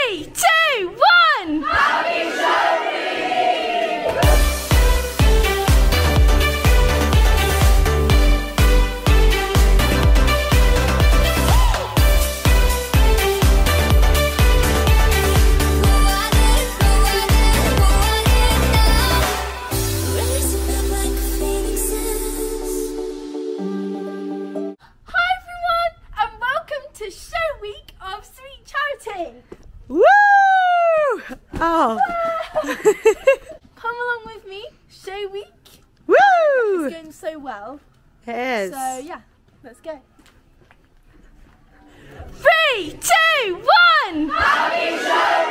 3, 2, 1! Happy Show Week! Woo! Oh. Come along with me, show week. Woo! It's going so well. It is. So yeah, let's go. 3, 2, 1! Happy Show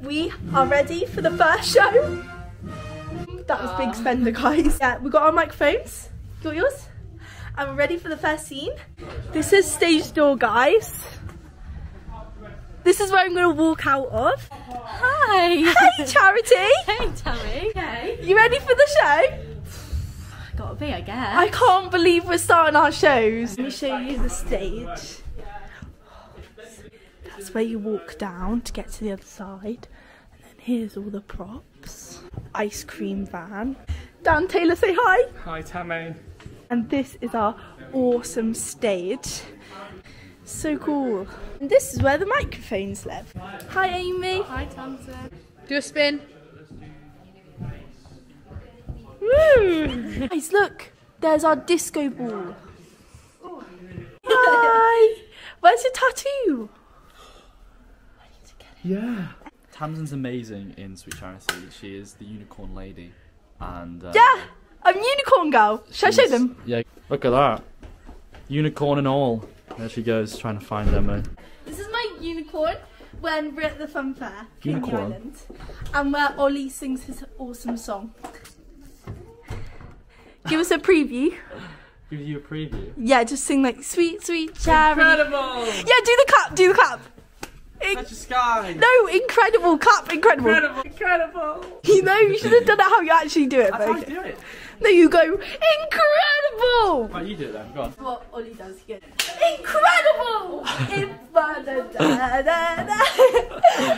Week! We are ready for the first show. That was big spender, guys. Yeah, we got our microphones. You got yours? And we're ready for the first scene. This is stage door, guys. This is where I'm going to walk out of. Hi. Hey, Charity. Hey, Tammy. Hey. You ready for the show? Gotta be, I guess. I can't believe we're starting our shows. Let me show you the stage. That's where you walk down to get to the other side. And then here's all the props. Ice cream van. Dan Taylor, say hi. Hi, Tammy. And this is our awesome stage. So cool. And this is where the microphones live. Hi, Amy. Hi, Tamsin. Do a spin. Woo! Guys, look. There's our disco ball. Hi. Where's your tattoo? I need to get it. Yeah. Tamsin's amazing in Sweet Charity. She is the unicorn lady. And yeah, I'm unicorn girl. Shall I show them? Yeah, look at that. Unicorn and all. There she goes, trying to find Emma. This is my unicorn when we're at the fun fair, King Unicorn. Island, and where Ollie sings his awesome song. Give us a preview. Give you a preview. Yeah, just sing like Sweet, Sweet Charity. Incredible! Yeah, do the clap, do the clap. Such a sky! No, incredible, clap, incredible. Incredible! Incredible! You know, you should have done it how you actually do it. That's how I do it. No, you go, incredible! Right, you do it then, go on. What Ollie does, he goes, incredible!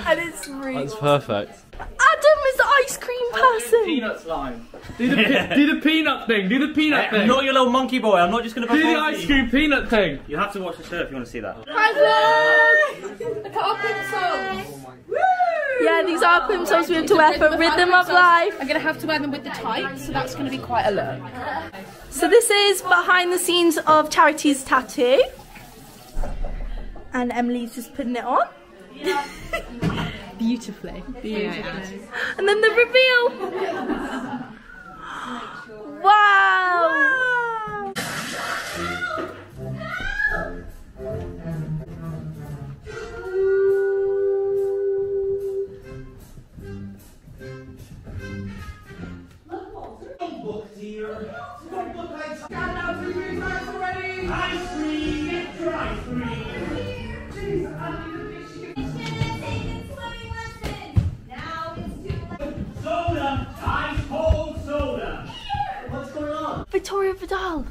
And it's really That's awesome. perfect. Adam is the ice cream person. Peanuts line. Do the peanut thing, do the peanut thing. I'm not your little monkey boy, I'm not just going to Do the ice cream peanut thing. You have to watch the show if you want to see that. Present! Look at our plimsolls. Yeah, these are our plimsolls we have to wear for Rhythm of Life. I'm going to have to wear them with the tights, so that's going to be quite a look. So this is behind the scenes of Charity's tattoo. And Emily's just putting it on. Beautifully. And then the reveal. Wow! Victoria Vidal.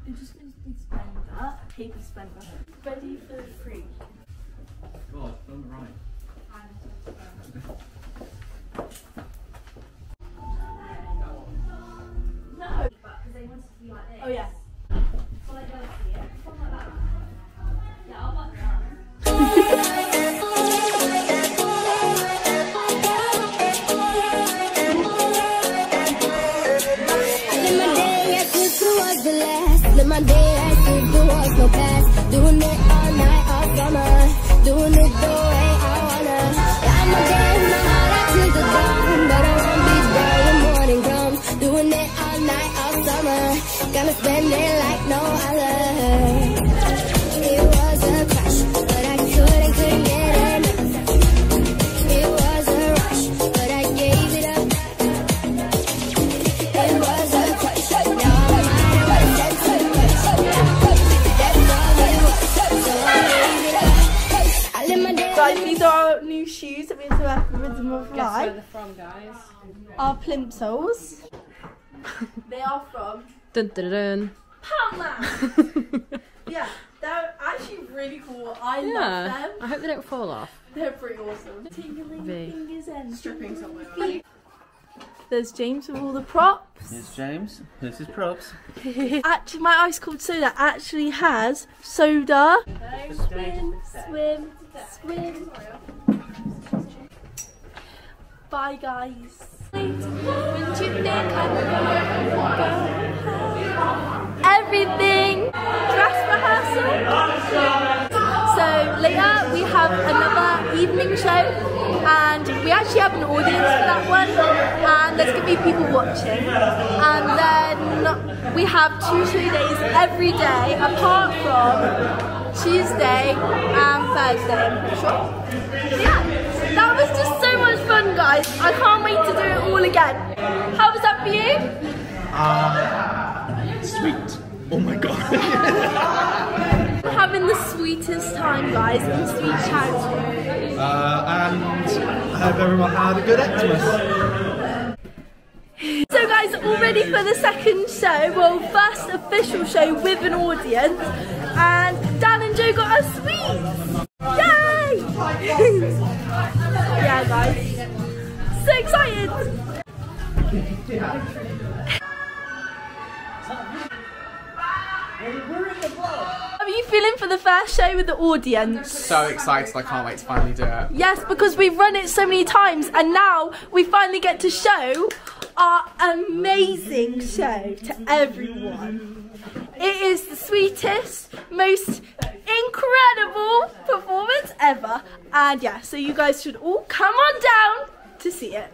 It just needs to be spender, paper spender. Ready for the free. God, done right. No. Because they want it to be like this. Oh yeah. So like they'll see it. Something like that. Yeah, I'll mark that. My day as if there was no past. Doing it all night, all summer. Doing it the way I wanna. I'm a day, my heart out to the dawn. But I won't be there when morning comes. Doing it all night, all summer. Gonna spend it like no other. It was a crush, but I couldn't get enough. It was a rush, but I gave it up. It was a crush, now I'm mine, but it's so Guys, these are our new shoes that we have to wear for Rhythm of Guess where Life. they're from, guys. Our plimsolls. They are from Dun dun dun. Poundland. Yeah, they're actually really cool. I love them. I hope they don't fall off. They're pretty awesome. Tingling V. fingers and stripping somewhere. There's James with all the props. Here's James. Here's his props. Actually, my ice cold soda actually has soda. Swim, swim, swim. Bye, guys. Everything. Dress rehearsal. So later we have another evening show, and we actually have an audience for that one, and there's going to be people watching. And then we have 2 show days every day apart from Tuesday and Thursday, I'm pretty sure. Yeah, that was just so much fun, guys. I can't wait to do it all again. How was that for you? Sweet. Oh my god. Having the sweetest time, guys, in Sweet Charity. And I hope everyone had a good Xmas. So guys, all ready for the second show, well, first official show with an audience, and Dan and Joe got us sweets! Yay! Yeah guys, so excited! How are you feeling for the first show with the audience? So excited, I can't wait to finally do it. Yes, because we've run it so many times and now we finally get to show our amazing show to everyone. It is the sweetest, most incredible performance ever. And yeah, so you guys should all come on down to see it.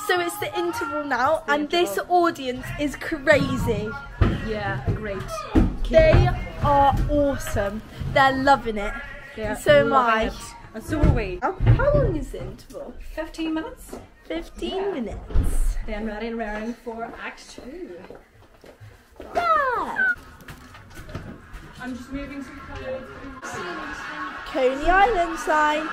So it's the interval now, and this audience is crazy. Yeah, great. They are awesome. They're loving it. Yeah, so am I. And so are we. How long is the interval? 15 minutes. 15 minutes. Then ready and raring for Act 2. Yeah. I'm just moving some clothes. Coney Island sign.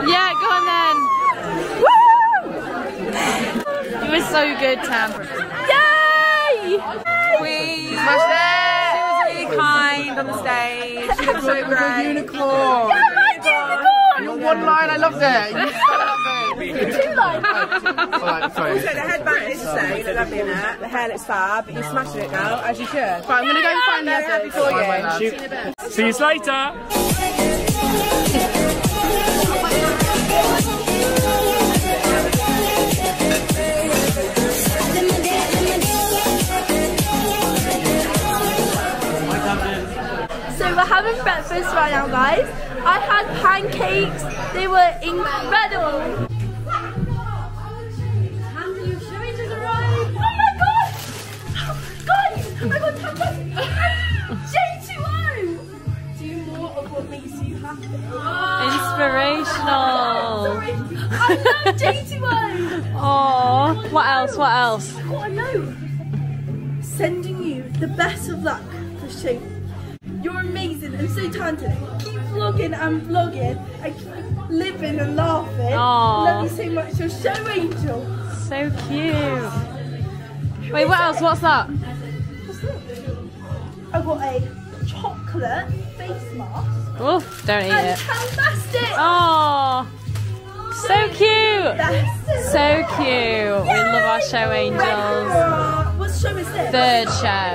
Yeah, go on then. Woo! You were so good, Tam. Yay! We smashed it. She was really kind on the stage. She looked so great. Yeah, Unicorn. my unicorn! Your one line, I loved it. You loved it. 2 lines. Sorry. Also, the headband is the same. You look lovely in it. The hair looks fab. You smashed it now, as you should. Right, I'm going to go and find the others for you. See you later. So we're having breakfast right now, guys. I had pancakes. They were incredible. Oh my god! Guys, I got pancakes. J2O. Do more of what makes you happy. Inspirational. Sorry, I love J2O. Oh, what else? What else? I got a note sending you the best of luck for show. You're amazing and so talented. Keep vlogging and vlogging and keep living and laughing. Aww. Love you so much. You're so angel. So cute. Wait, what else? What's that? I got a chocolate face mask Oof, don't eat and it. fantastic. Oh, So cute! So cute! We love our show angels. What show is this? Third show.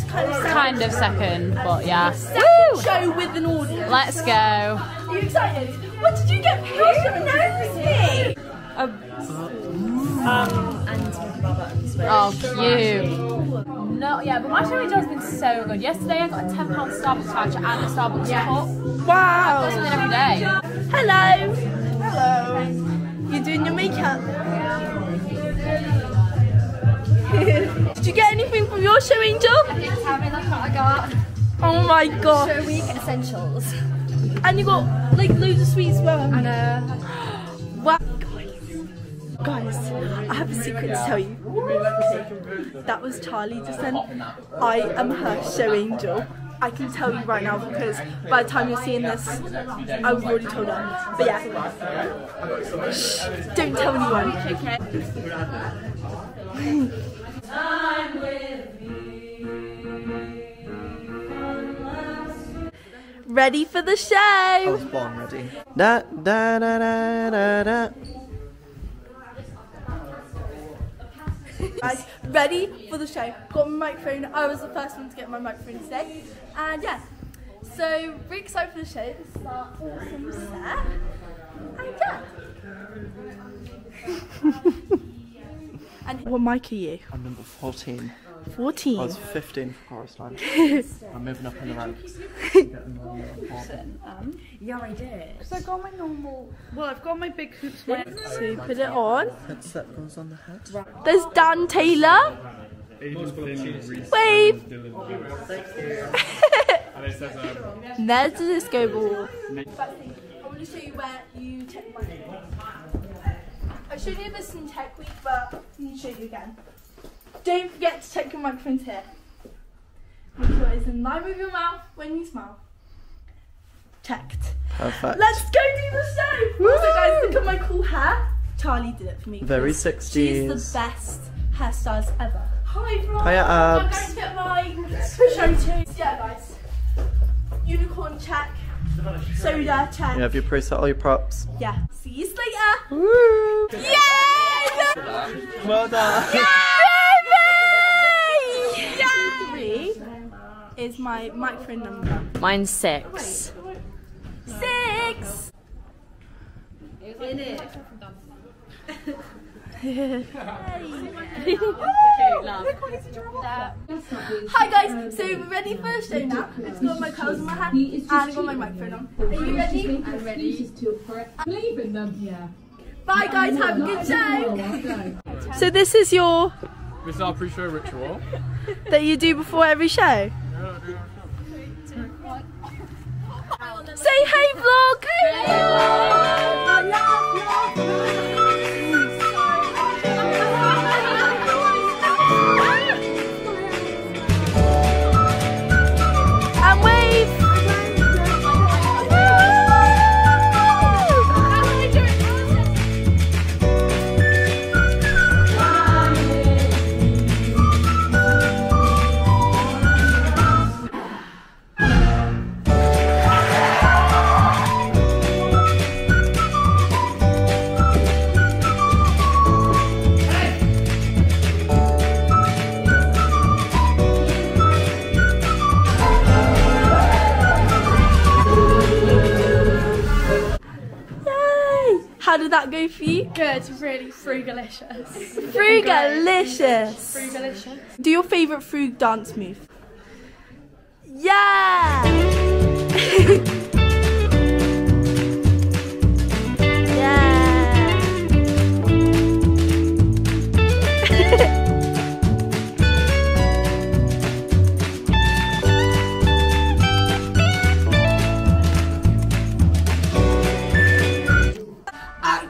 Third Kind of second, but yeah. Second show with an audience. Let's go. Are you excited? What did you get for your show? Me? Oh, cute. No, yeah, but my show angel has been so good. Yesterday I got a £10 Starbucks voucher and a Starbucks cup. Wow. I do something every day. Hello. Hello. You're doing your makeup. Did you get anything from your show, Angel? I didn't tell me that's what I got. Oh my god. Show week essentials. And you got like loads of sweets as well. And wow. Guys, I have a secret to tell you. That was Charlie just then. I am her show angel. I can tell you right now because by the time you're seeing this, I've already told her. But yeah, shh, don't tell anyone. Okay. Ready for the show? I was born ready. Da da da da da da. Guys, ready for the show. Got my microphone. I was the first one to get my microphone today. And yeah, so really excited for the show. This is our awesome set. And yeah. And what mic are you? I'm number 14. 14. I was 15 for chorus line. I'm moving up in the ranks. yeah, I did. So I got my normal. Well, I've got my big hoops. So put it on. Headset goes on the head. There's Dan Taylor. Wave. There's the disco ball. I want to show you where you check my phone. I showed you this in Tech Week, but I need to show you again. Don't forget to check your microphones here. Make sure it's in line with your mouth when you smile. Checked. Perfect. Let's go do the show! Also guys, look at my cool hair. Charlie did it for me. Very 60s. She's the best hairstylist ever. Hi vlog! Hiya, I'm abs. going to get my show too. Yeah guys. Unicorn check. Soda check. You have your preset, all your props. Yeah. See you later. Woo! Yay! Well done. Yay! Yay! 3 is my microphone number. Mine's 6. 6! In it. Hi guys, so we're ready for the show now. I've got my colours in my hand and I've got my microphone on. Are you ready? I'm ready. Believe in them. Yeah. Bye guys, have a good show. So this is your... This is our pre-show ritual. that you do before every show? Say hey vlog! And wave! How did that go for you? Good, really frugalicious. Frugalicious. Frugalicious. Do your favourite frug dance move. Yeah! Yeah!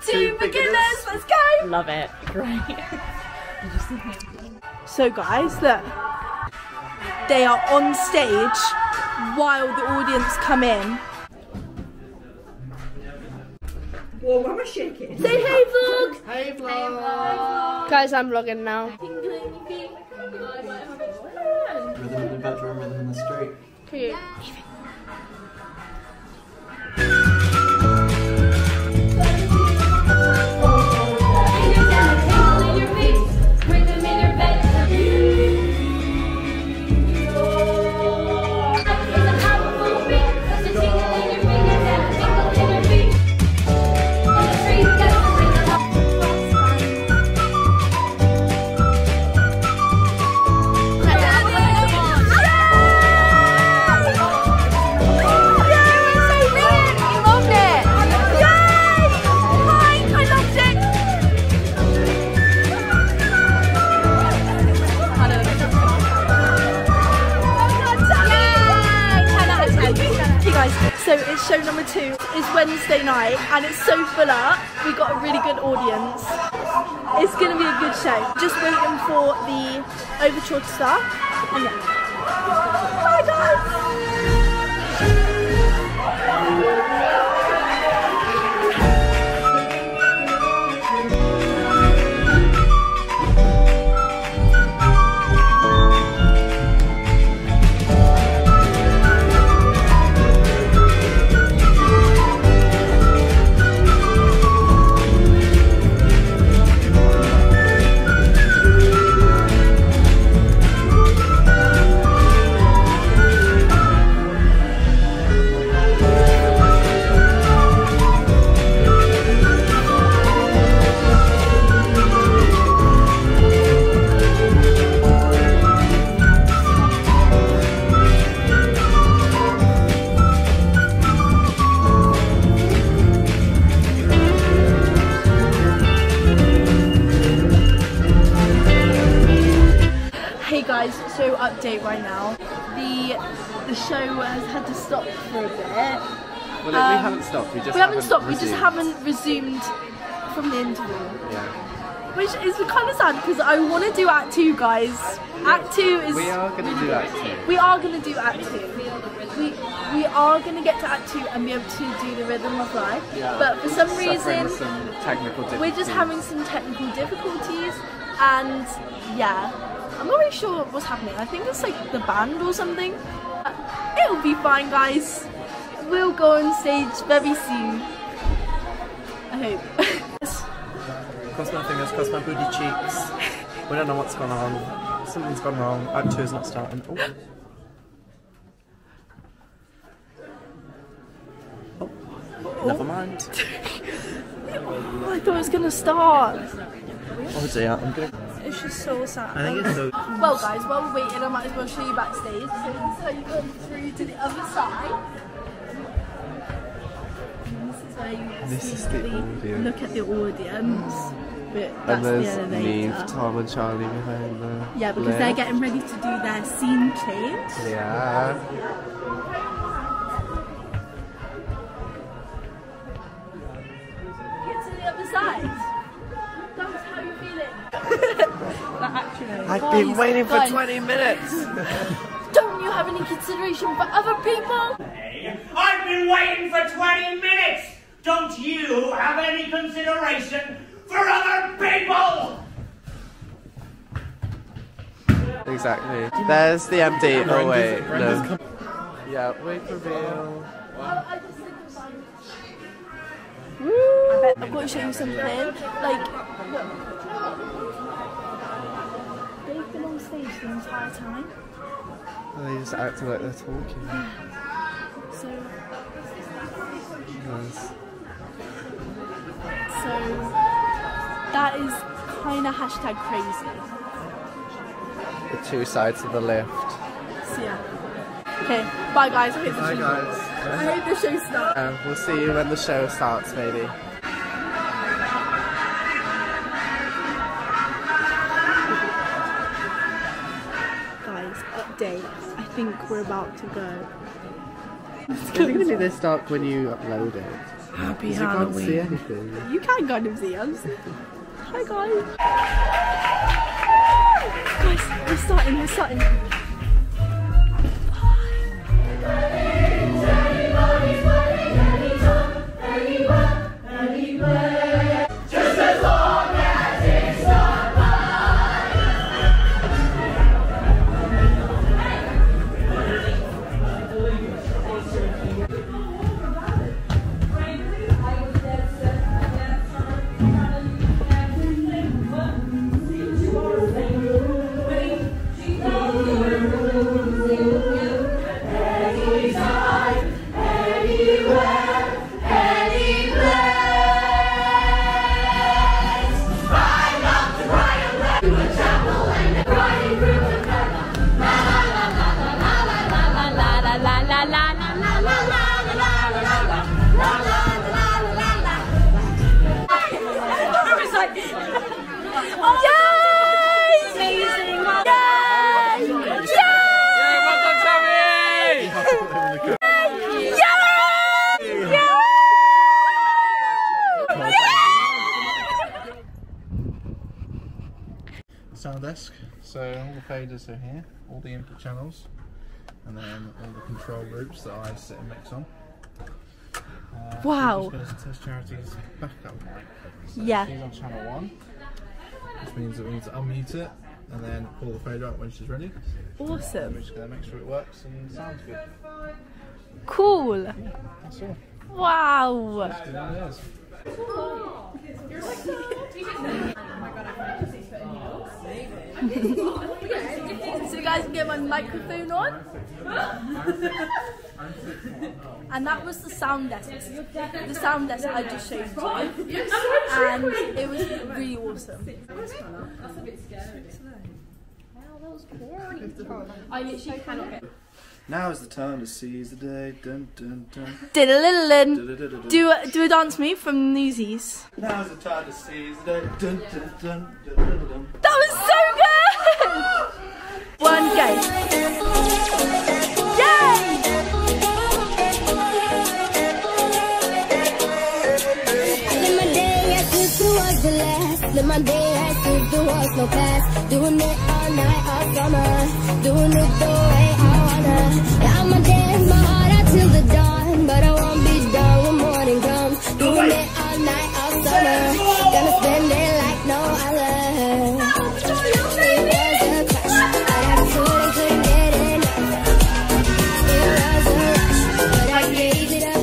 Two beginners, let's go! Love it. Great. So guys, look. They are on stage while the audience come in. Whoa, I'm shaking. Say hey vlog! Hey vlog! Guys, I'm vlogging now. Rhythm in the bedroom, rhythm in the street. Cute. show number 2 is Wednesday night and it's so full up. We got a really good audience. It's gonna be a good show. Just waiting for the overture to start. And yeah. Bye guys! So update right now. The show has had to stop for a bit. Well, we haven't stopped. We just haven't resumed from the interval. Yeah. Which is kind of sad because I want to do Act 2, guys. Act 2 is. We are going to do Act 2. We are going to do Act 2. We are going to get to Act 2 and be able to do the Rhythm of Life. Yeah. But for some reason, we're just having some technical difficulties, and yeah. I'm not really sure what's happening. I think it's like the band or something. It'll be fine, guys. We'll go on stage very soon. I hope. Cross my fingers, cross my booty cheeks. We don't know what's gone on. Something's gone wrong. Act 2 is not starting. Oh. Never mind. I thought it was gonna start. Oh dear, I'm good. It's just so sad. I think it's so. Well guys, while we're waiting I might as well show you backstage. So this is how you go through to the other side. And this is where you basically look at the audience. But that's the elevator. Neve, Tom and Charlie behind the Yeah, because they're getting ready to do their scene change. Yeah. Get to the other side. That's how you're feeling. I've been waiting for 20 minutes. Don't you have any consideration for other people? I've been waiting for 20 minutes. Don't you have any consideration for other people? Exactly. There's the MD. Oh wait, no. Yeah, wait for real. I've got to show you something. Like, look. They've been on stage the entire time. Oh, they just acting like they're talking. So. Nice. So that is kind of hashtag crazy. The two sides of the lift. So yeah. Okay, bye guys. I hope the show starts. We'll see you when the show starts, maybe. Guys, update. I think we're about to go. It's going to be this dark when you upload it. Happy Halloween. You can't see anything. You can kind of see us. Hi guys. Guys, we're starting. desk. So all the faders are here, all the input channels, and then all the control groups that I sit and mix on. Wow. So just going to test Charity's backup mic. So Yeah. she's on channel 1, which means that we need to unmute it and then pull the fader out when she's ready. Awesome. We're just going to make sure it works and sounds good. Cool. Yeah, that's all. Wow. Just do what it is. So you guys can get my microphone on. And that was the sound desk. The sound desk I just showed you. And it was really awesome. That's a bit scary. Wow, that was boring. I literally cannot get. Now is the time to seize the day. Dun, dun, dun. Diddle-diddle-din. Do a dance move from Newsies. Now is the time to seize the day. Dun, dun, dun, dun, dun, dun. That was so good! One go. Yay! Live my day as if there was no past. Doing it all night, all summer. Doing it the way I wanna. Yeah, I'ma dance my heart out till the dawn, but I won't be done when morning comes. Doing it all night, all summer. Gonna spend it like no other. It was a crush, but I couldn't get enough. It was a rush, but I gave it up.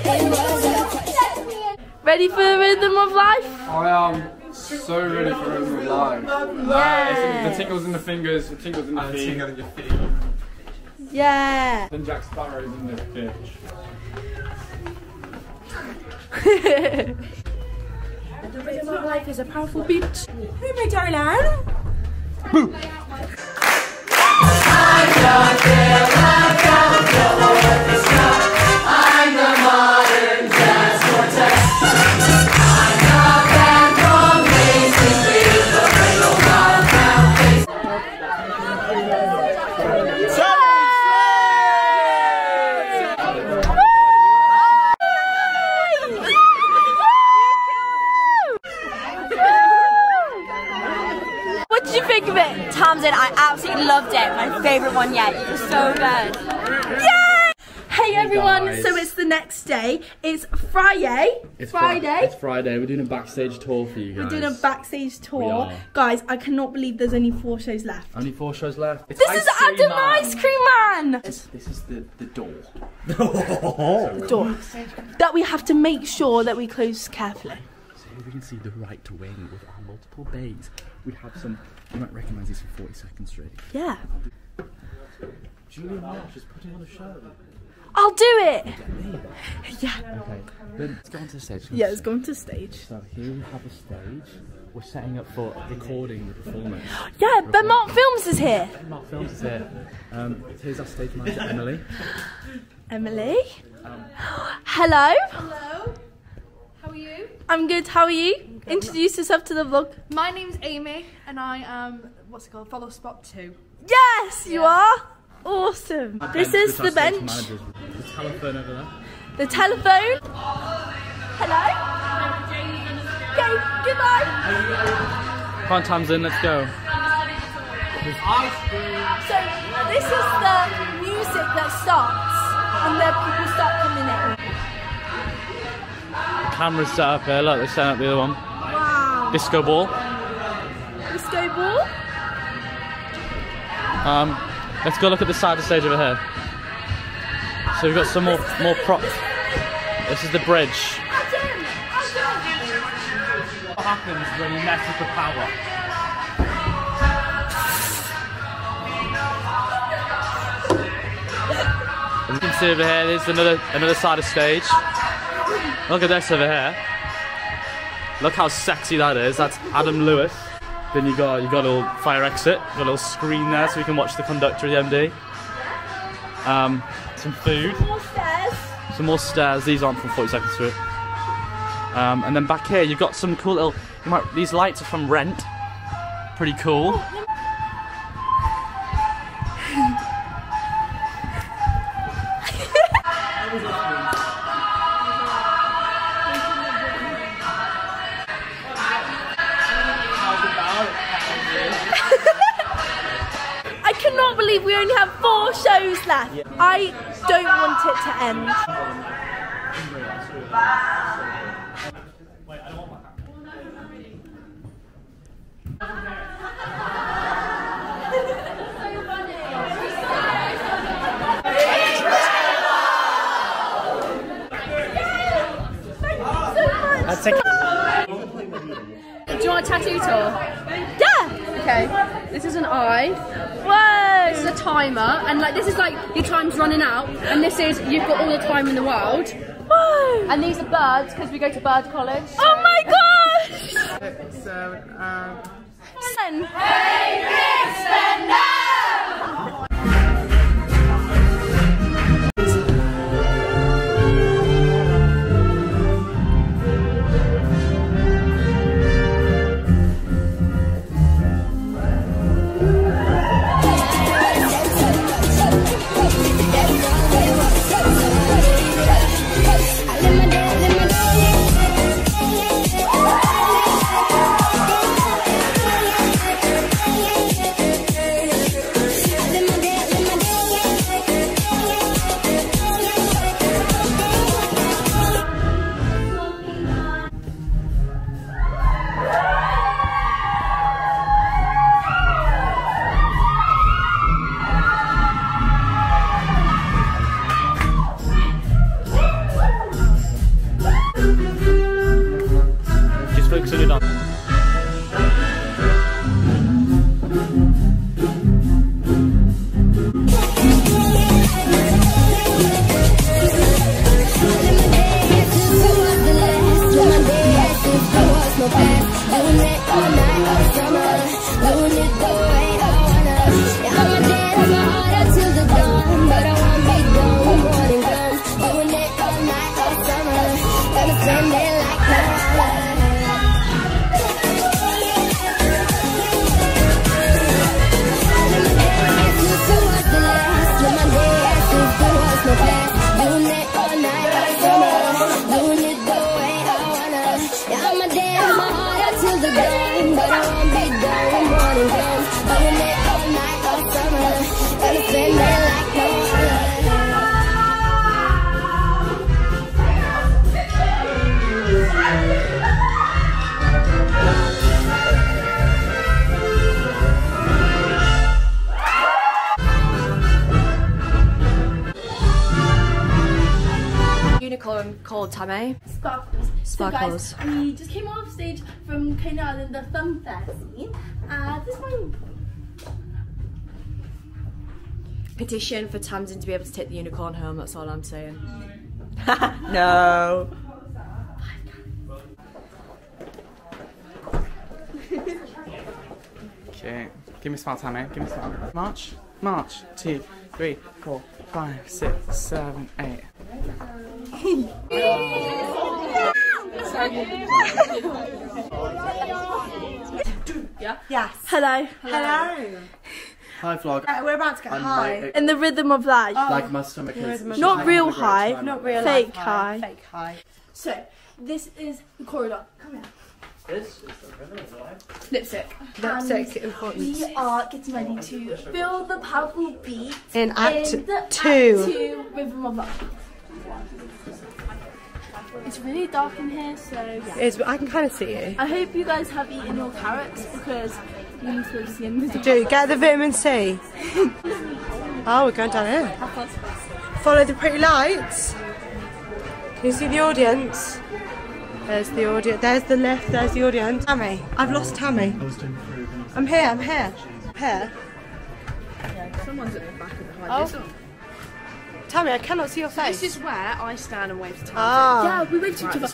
It was a crush. Ready for the rhythm of life? I am so ready for Rhythm of Life. Yeah. The tingles in the fingers, the tingles in the feet. Tingle in your feet. Yeah. Then Jack Sparrow's in this bitch. The rhythm of life is a powerful beat. Hey, my darling. Boo! What did you think of it? Tamsin, I absolutely loved it. My favourite one yet. It was so good. Yay! Hey everyone, guys. so it's the next day. It's Friday. It's Friday. It's Friday. We're doing a backstage tour for you guys. We're doing a backstage We tour. are. Guys, I cannot believe there's only 4 shows left. Only 4 shows left. It's This is Adam Ice Cream Man! This is the door. The door. That we have to make sure that we close carefully. So here we can see the right wing with our multiple bays. We have some, you might recognise these from 42nd Street. Yeah. Julian Marsh is putting on a show. I'll do it! Yeah. Okay, then let's go on to the stage. Yeah, let's go on to the stage. So here we have a stage. We're setting up for recording the performance. Yeah, but Mark Films is here. Mark Films is here. Here's our stage manager, Emily. Emily. Hello. Hello. How are you? I'm good, how are you? Introduce yourself to the vlog. My name's Amy and I am, what's it called, follow spot 2. Yes, you are. Awesome. This is the bench. The telephone over there. The telephone. Hello. Okay, goodbye. Come on, Tamsin, let's go. So this is the music that starts and then people start coming in. The camera's set up here, look, they're setting up the other one. Wow. Disco ball. Disco ball. Let's go look at the side of the stage over here. So we've got some more props. This is the bridge. What happens when you mess with the power? As you can see over here, there's another side of stage. Look at this over here. Look how sexy that is. That's Adam Lewis. Then you got a little fire exit, got a little screen there so we can watch the conductor of the MD. Some food. More stairs. Some more stairs. These aren't from 42nd Street. And then back here you've got some cool little. These lights are from Rent. Pretty cool. we only have 4 shows left. I don't want it to end. That's okay. Do you want a tattoo tour? Yeah! Okay. This is an eye. Whoa! This is a timer, and like this is like your time's running out, and this is you've got all the time in the world. Whoa! And these are birds because we go to bird college. So. Oh my gosh! 6, 7, 10. Hey, big spender! Just focus on your dance. Unicorn called Tammy. Sparkles. Sparkles. So guys, we just came off stage from Coney Island, the fun fair scene. This one. Petition for Tamsin to be able to take the unicorn home, that's all I'm saying. No. Okay. Give me a smile, Tammy. Give me a smile. March. March. 2, 3, 4, 5, 6, 7, 8. Yeah. Yes. Hello. Hello. Hi vlog. We're about to get I'm high. like- In the rhythm of life. Like my stomach is. Not real high. Not real Fake life high. Fake high. So, this is the corridor. Come here. This is the rhythm of life. Lipstick. Lipstick important. We are getting ready to feel the powerful beat In Act in the 2. Act 2 Rhythm of Life. It's really dark in here, so yeah. It is, but I can kind of see you. I hope you guys have eaten your carrots because you need to see in the dark. Do get the vitamin C. Oh, we're going down here. Follow the pretty lights. Can you see the audience? There's the audience. There's the lift. There's the audience. Tammy, I've lost Tammy. I'm here. I'm here. Here. Someone's at the back of the behind. Oh. This one. Tammy, I cannot see your face. This is where I stand and wave to Tamsin. Ah. Yeah, we went to each other.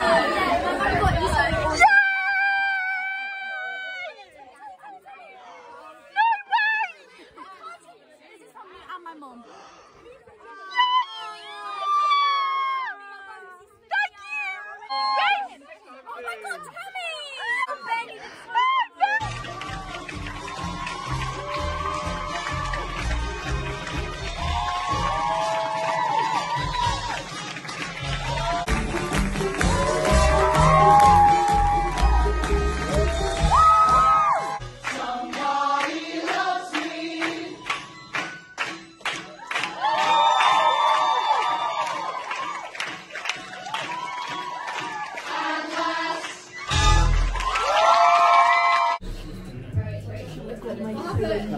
I've got my feeling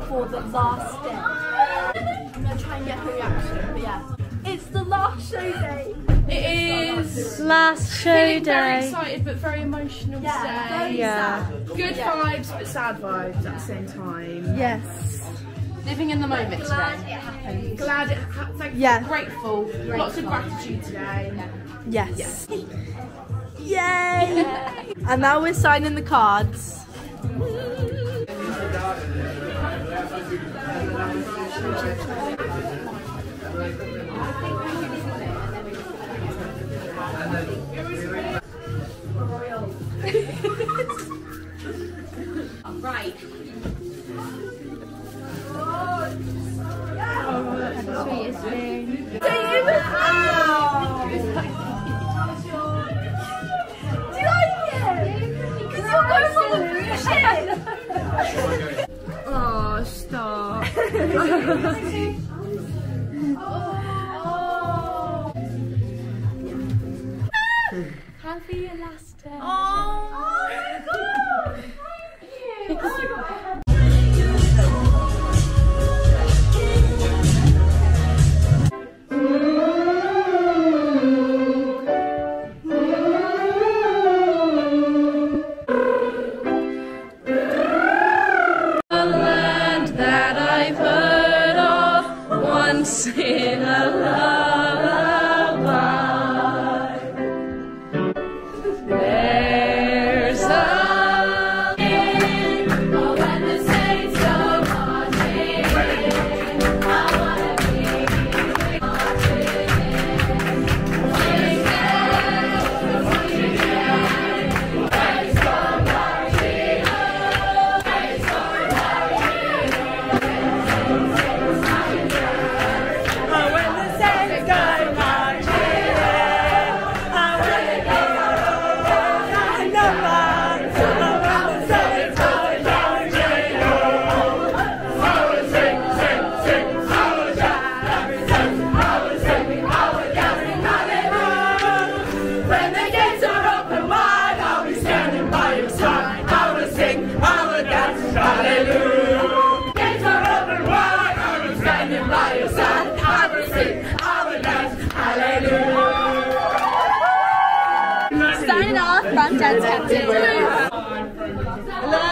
for the last day. I'm gonna try and get her reaction, but yeah. It's the last show day. It is. Last show Feeling day. very excited but very emotional today. Yeah. Good vibes but sad vibes at the same time. Yes. Living in the moment today. Glad it happened. Yeah. Grateful. Lots of gratitude today. Yes. Yay! And now we're signing the cards. Right. Sweetest thing. Do you like it? Because you're going for the shit. Oh, stop. Happy your last day. Oh my god. In a lullaby, there's a when the saints go marching, I wanna be marching. Saints go marching, saints go Signing off from Dad's Captain. Hello.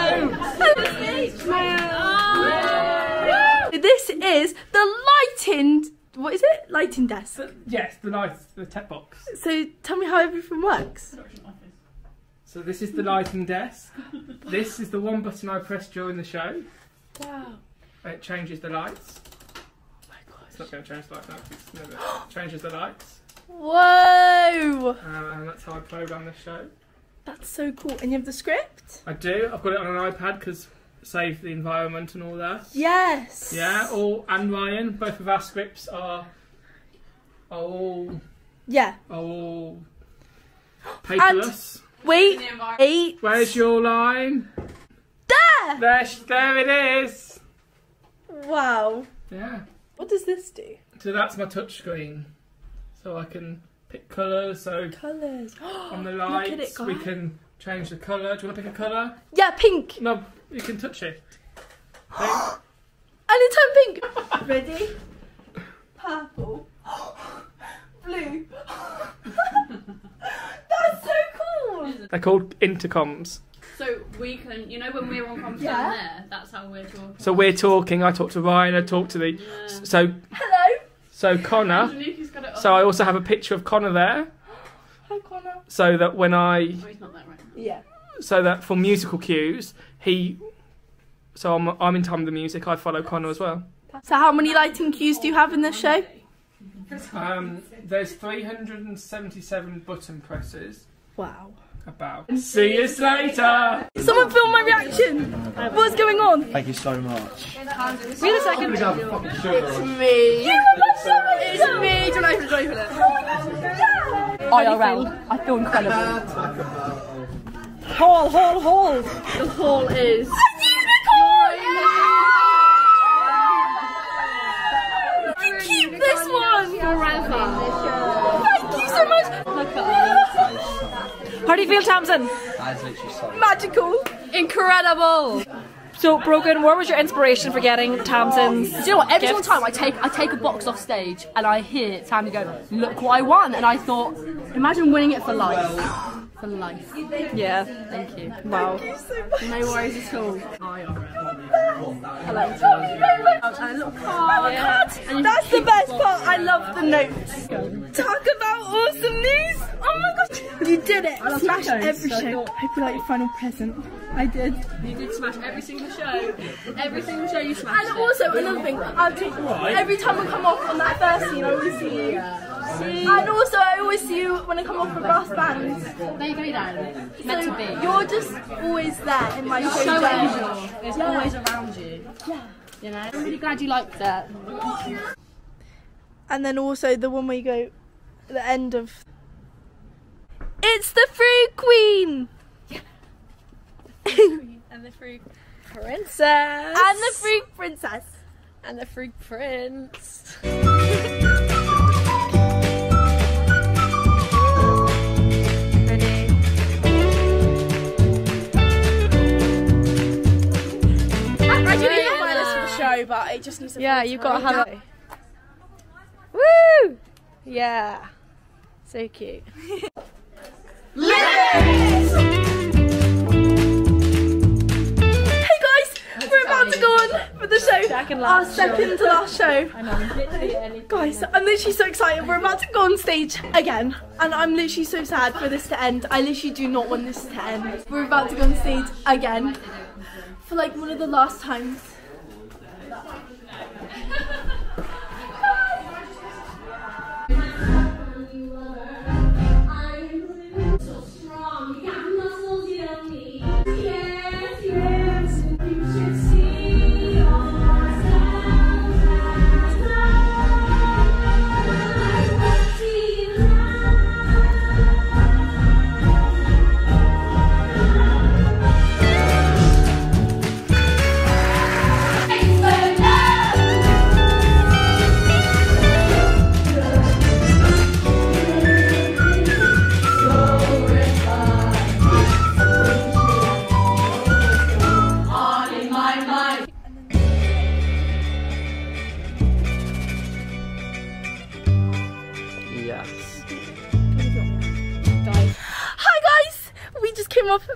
This is the lighting. What is it? Lighting desk. Yes, the tech box. So tell me how everything works. So this is the lighting desk. This is the one button I press during the show. Wow. It changes the lights. Oh my god. It's not going to change the lights now. It changes the lights. Whoa! And that's how I program the show. That's so cool. And you have the script? I do. I've got it on an iPad because save the environment and all that. Yes. Yeah. And Ryan, both of our scripts are all paperless. And wait. Where's your line? There it is. Wow. Yeah. What does this do? So that's my touch screen. So I can pick colours. So colours. On the lights, look at it, we can change the colour. Do you want to pick a colour? Yeah, pink. No, you can touch it. Pink. And it turned pink. Ready? Purple. Blue. That's so cool. They're called intercoms. So we can, you know, when we're on comms down there, that's how we're talking. So we're talking. I talk to Ryan. I talk to the. Yeah. So. Hello. So Connor. So I also have a picture of Connor there. Hi Connor. So that when I. Oh, he's not there right now. Yeah. So that for musical cues, So I'm in time with the music. I follow Connor as well. So how many lighting cues do you have in this show? There's 377 button presses. Wow. About. See you later. Someone film my reaction. What's going on? Thank you so much. Wait a second. It's me. Yeah, it's me. Do you open it? IRL. I feel incredible. Haul. The haul is a unicorn. Keep this one forever. Thank you so much. Look at us. How do you feel, Tamsin? That's literally so magical. It Incredible. So, Brogan, what was your inspiration for getting Tamsin's? Do you know what? Every single gifts? time I take a box off stage and I hear Tammy go, "Look what I won," and I thought, imagine winning it for life. For life. Yeah. Thank you. Wow. Thank you so much. No worries at all. Hello. A little card. Yeah. That's the best part. I love the notes. Talk about awesome news. Oh my gosh. You did it. Smashed every show. Hope you like your final present. I did. You did smash every single show. Every single show you smashed. And also another thing, every time I come off on that first scene, I always see you. And also I always see you when I come off the brass band. There you go, Dan. Meant to be. You're just always there in my show. So angel. It's always around you. Yeah. You know. I'm really glad you liked that. And then also the one where you go at the end of. It's the Fruit Queen. And the Fruit Princess. And the Fruit Princess. And the Fruit Prince. Show, but it just needs to. Yeah, you've got to have it. Woo! Yeah, so cute. Hey guys, we're about to go on for the show. Our second to last show. Guys, I'm literally so excited. We're about to go on stage again, and I'm literally so sad for this to end. I literally do not want this to end. We're about to go on stage again for like one of the last times.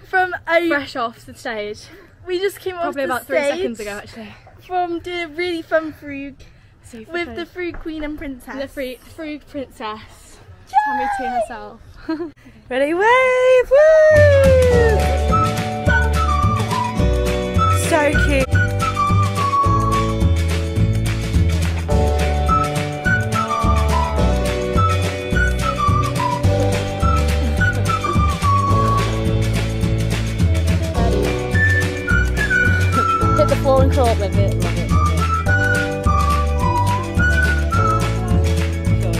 From a fresh off the stage. We just came off probably the about 3 stage seconds ago actually. From the really fun Frug with fun. the Fruit Queen and Princess. The Frug Princess. Tommy T herself. Ready, wave, woo! So cute. Hit the floor and crawl up with it. Love it.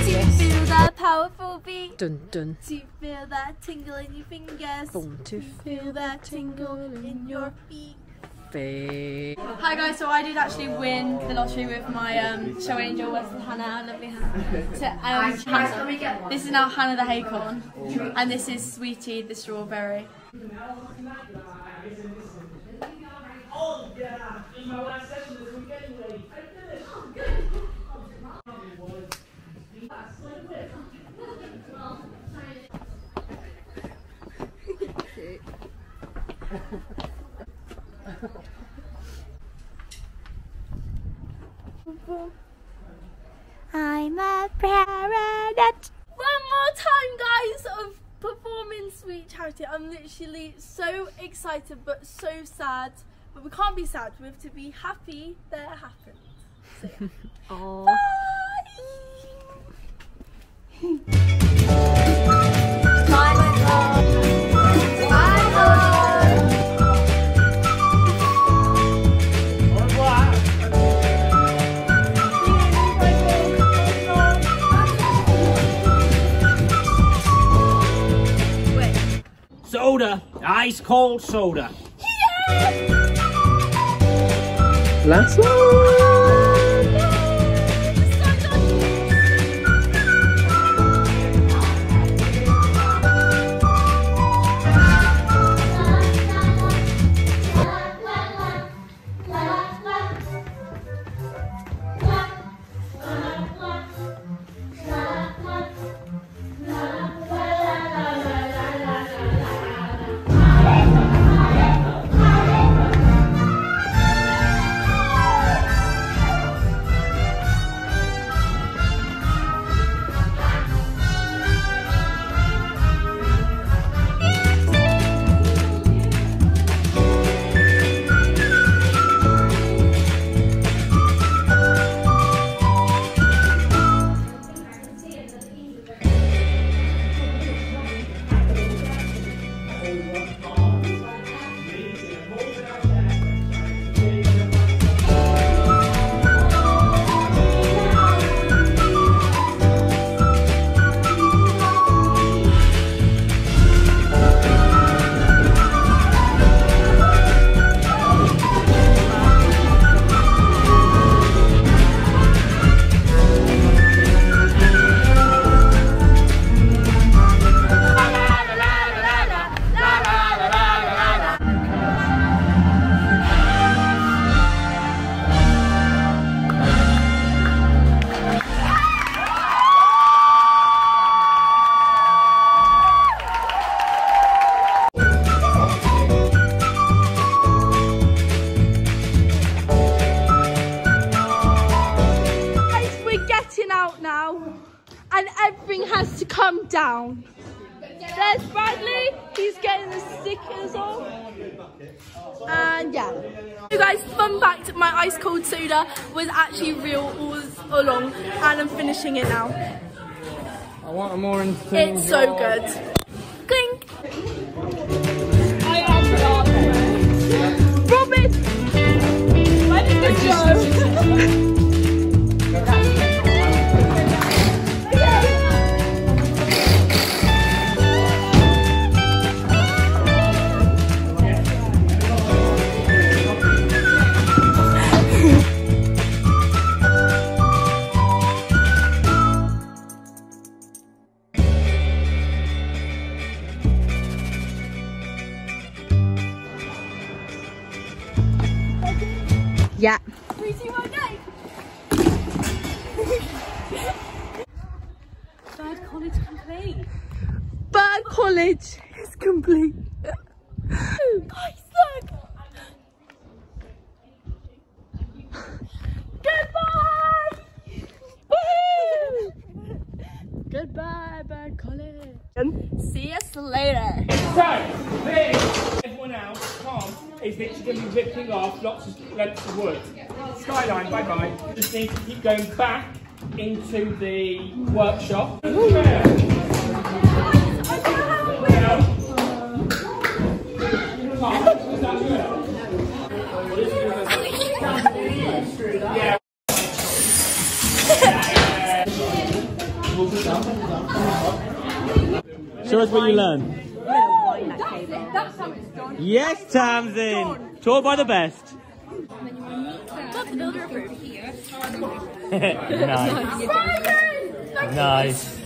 To feel that powerful beat. Dun dun. To feel that tingle in your fingers. Boom. To feel that tingle in your feet. Hi guys, so I did actually win the lottery with my show angel, Wesley Hannah, our lovely Hannah. Hannah. This is now Hannah the Haycorn, and this is Sweetie the Strawberry. Oh, yeah. In my last session this week anyway. I finished. Oh, good. I'm a parrot. One more time, guys, of performing Sweet Charity. I'm literally so excited but so sad. But we can't be sad, we have to be happy that it happened. So yeah. Bye! Soda, ice cold soda. Last one. come down. There's Bradley, he's getting the stickers on. And yeah. You guys, fun fact, my ice cold soda was actually real all along, and I'm finishing it now. I want a more insane. It's so good. Clink! Robin! Where did you go? Yeah. 3, 2, 1, go! Bird College complete. Bird College is complete. Guys, look! Goodbye! Goodbye, Bird College. See us later. So, everyone else, Tom, is literally going to be ripping off lots of lengths of wood. Skyline, bye-bye. Just need to keep going back into the workshop. Yeah. Show us what you learned. Yes, Tamsin! Taught by the best. Nice.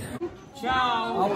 Ciao.